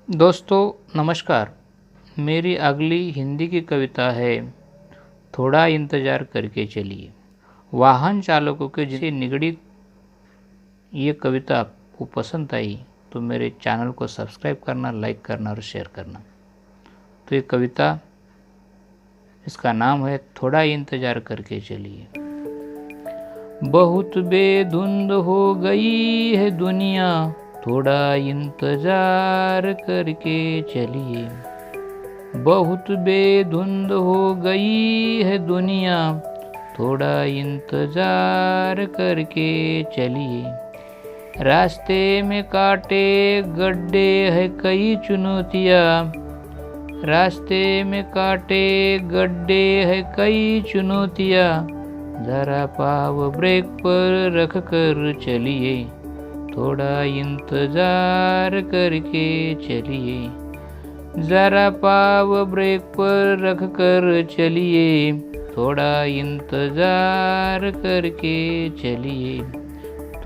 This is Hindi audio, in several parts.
दोस्तों नमस्कार। मेरी अगली हिंदी की कविता है थोड़ा इंतज़ार करके चलिए। वाहन चालकों के जिसे निगड़ित ये कविता आपको पसंद आई तो मेरे चैनल को सब्सक्राइब करना, लाइक करना और शेयर करना। तो ये कविता, इसका नाम है थोड़ा इंतज़ार करके चलिए। बहुत बेधुंध हो गई है दुनिया, थोड़ा इंतजार करके चलिए। बहुत बेधुंध हो गई है दुनिया, थोड़ा इंतजार करके चलिए। रास्ते में कांटे गड्ढे है कई चुनौतियाँ, रास्ते में कांटे गड्ढे है कई चुनौतियाँ। जरा पाव ब्रेक पर रख कर चलिए, थोड़ा इंतजार करके चलिए। जरा पाव ब्रेक पर रख कर चलिए, थोड़ा इंतजार करके चलिए,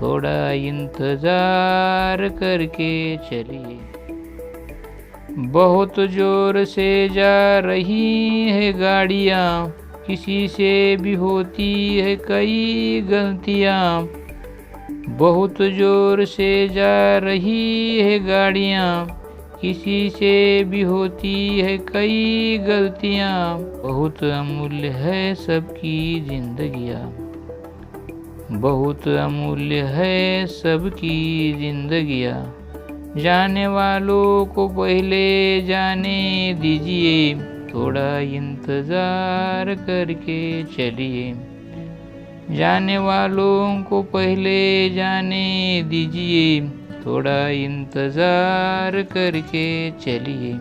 थोड़ा इंतजार करके चलिए। बहुत जोर से जा रही है गाड़ियाँ, किसी से भी होती है कई गलतियाँ। बहुत जोर से जा रही है गाड़ियाँ, किसी से भी होती है कई गलतियाँ। बहुत अमूल्य है सबकी जिंदगियाँ, बहुत अमूल्य है सबकी जिंदगियाँ। जाने वालों को पहले जाने दीजिए, थोड़ा इंतजार करके चलिए। जाने वालों को पहले जाने दीजिए, थोड़ा इंतजार करके चलिए,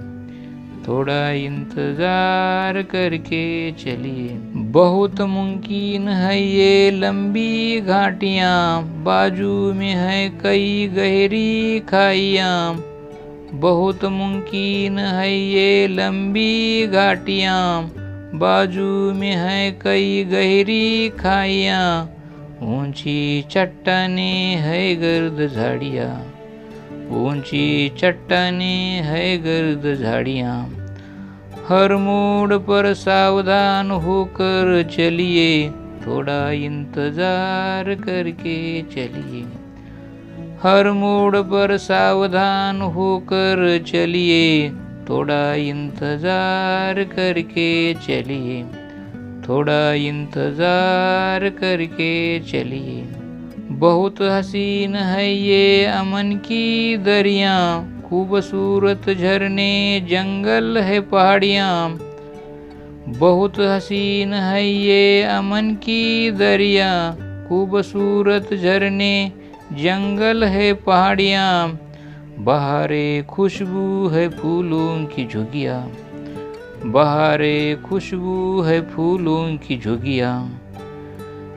थोड़ा इंतजार करके चलिए। बहुत मुमकिन है ये लंबी घाटियाँ, बाजू में है कई गहरी खाइयाँ। बहुत मुमकिन है ये लंबी घाटियाँ, बाजू में है कई गहरी खाइयाँ। ऊंची चट्टाने है गर्द झाड़ियाँ, ऊंची चट्टाने है गर्द झाड़ियाँ। हर मोड़ पर सावधान होकर चलिए, थोड़ा इंतजार करके चलिए। हर मोड़ पर सावधान होकर चलिए, थोड़ा इंतजार करके चलिए, थोड़ा इंतजार करके चलिए। बहुत हसीन है ये अमन की दरियाँ, खूबसूरत झरने जंगल है पहाड़ियाँ। बहुत हसीन है ये अमन की दरियाँ, खूबसूरत झरने जंगल है पहाड़ियाँ। बहारे खुशबू है फूलों की झुगियाँ, बहारे खुशबू है फूलों की झुगियाँ।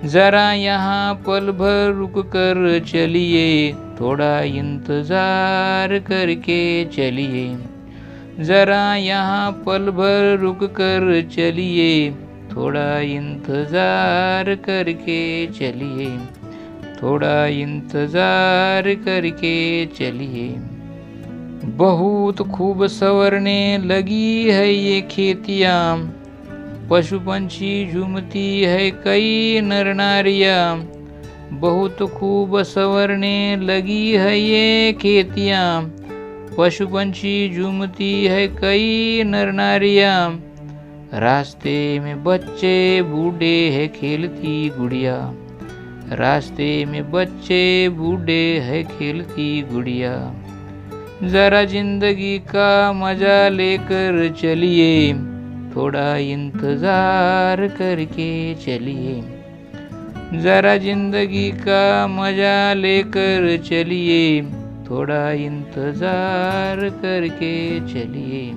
जरा यहाँ पल भर रुक कर चलिए, थोड़ा इंतजार करके चलिए। जरा यहाँ पल भर रुक कर चलिए, थोड़ा इंतजार करके चलिए, थोड़ा इंतजार करके चलिए। बहुत खूब संवरने लगी है ये खेतियाँ, पशु पंछी झूमती है कई नर नारियाँ। बहुत खूब संवरने लगी है ये खेतियाँ, पशु पंछी झूमती है कई नर नारियाँ। रास्ते में बच्चे बूढ़े है खेलती गुड़िया, रास्ते में बच्चे बूढ़े है खेलती गुड़िया। जरा जिंदगी का मजा लेकर चलिए, थोड़ा इंतजार करके चलिए। जरा जिंदगी का मजा लेकर चलिए, थोड़ा इंतजार करके चलिए।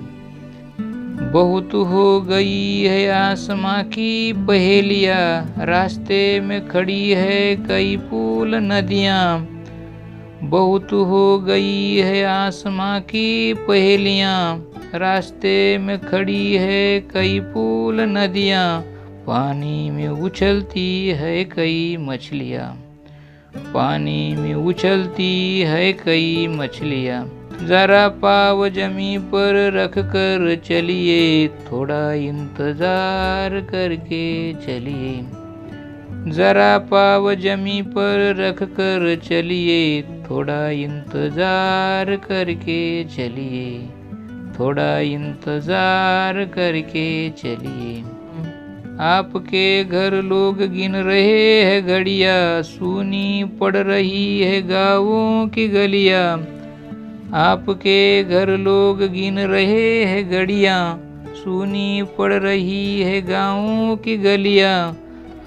बहुत हो गई है आसमां की पहेलियाँ, रास्ते में खड़ी है कई पुल नदियाँ। बहुत हो गई है आसमां की पहेलियाँ, रास्ते में खड़ी है कई पुल नदियाँ। पानी में उछलती है कई मछलियाँ, पानी में उछलती है कई मछलियाँ। जरा पाँव जमी पर रख कर चलिए, थोड़ा इंतजार करके चलिए। जरा पाँव जमी पर रख कर चलिए, थोड़ा इंतजार करके चलिए, थोड़ा इंतजार करके चलिए। आपके घर लोग गिन रहे हैं घड़ियाँ, सूनी पड़ रही है गाँवों की गलियाँ। आपके घर लोग गिन रहे हैं घड़ियाँ, सूनी पड़ रही है गाँवों की गलियाँ।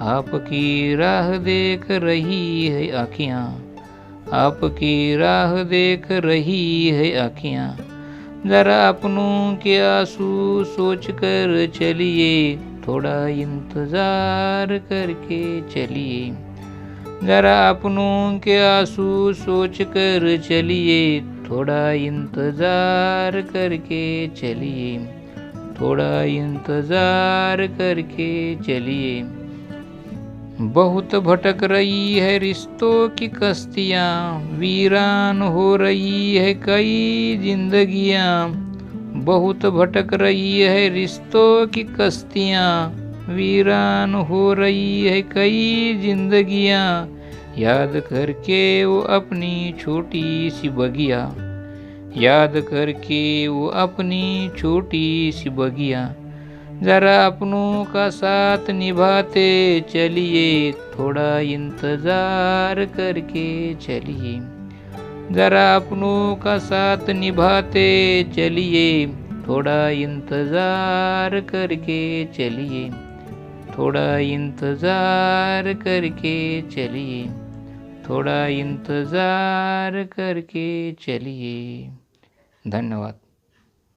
आपकी राह देख रही है आँखियाँ, आपकी राह देख रही है आँखियाँ। जरा अपनों के आंसू सोच कर चलिए, थोड़ा इंतजार करके चलिए। जरा अपनों के आंसू सोच कर चलिए, थोड़ा इंतजार करके चलिए, थोड़ा इंतजार करके चलिए। बहुत भटक रही है रिश्तों की कश्तियाँ, वीरान हो रही है कई जिंदगियाँ। बहुत भटक रही है रिश्तों की कश्तियाँ, वीरान हो रही है कई जिंदगियाँ। याद करके वो अपनी छोटी सी बगिया, याद करके वो अपनी छोटी सी बगिया। जरा अपनों का साथ निभाते चलिए, थोड़ा इंतजार करके चलिए। जरा अपनों का साथ निभाते चलिए, थोड़ा इंतजार करके चलिए, थोड़ा इंतजार करके चलिए, थोड़ा इंतजार करके चलिए। धन्यवाद।